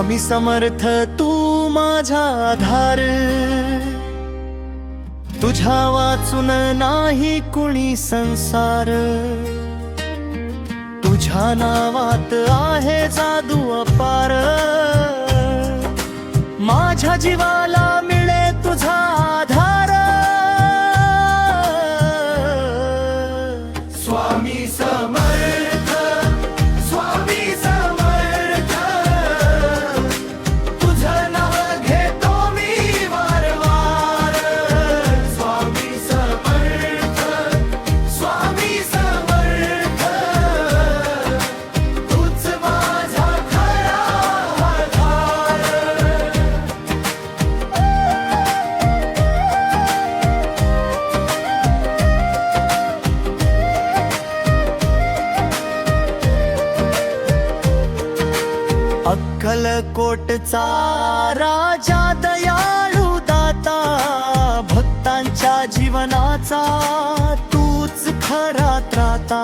स्वामी समर्थ तू माझा आधार, तुझ्या वाचून नाही कुणी संसार, तुझ्या नावात आहे जादू अपार, माझ्या जीवाला मिळे तुझा आधार। स्वामी समर्थ, स्वामी समर्थ, तुझं नाव घेतो मी वारंवार। स्वामी समर्थ, स्वामी समर्थ, तूच माझा खरा आधार। अक्कलकोटचा राजा दयाळू दाता, भक्तांच्या जीवनाचा तूच खरा त्राता।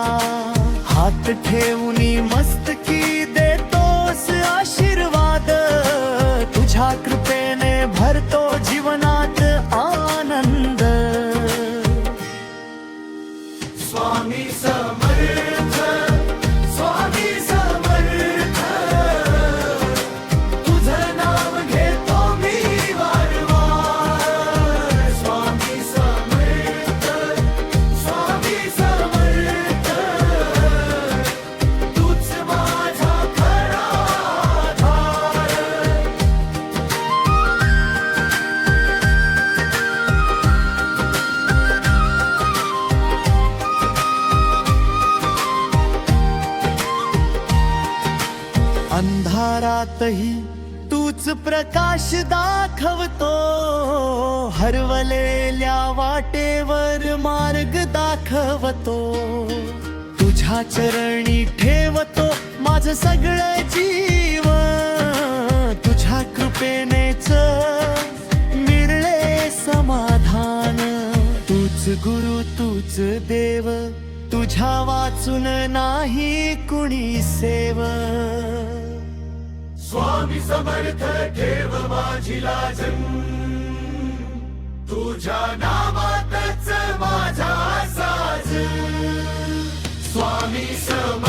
हात ठेवूनी मस्तकी देतोस आशीर्वाद, तुझ्या कृपेने भरतो जीवनात आनंद। स्वामी समर्थ, स्वामी समर्थ, तुझं नाव घेतो मी वारंवार। स्वामी समर्थ, स्वामी समर्थ, तूच माझा खरा आधार। अंधारातही तूच प्रकाश दाखवतो, हरवलेल्या वाटेवर मार्ग दाखवतो। तुझ्या चरणी ठेवतो माझं सगळं जीव, तुझ्या कृपेनेच मिळले समाधान। तूच गुरु तूच देव, तुझ्या वाचून नाही कुणी सेव। स्वामी समर्थ ठेव माझी लाज, तुझ्या नावातच माझा साज। स्वामी समर्थ।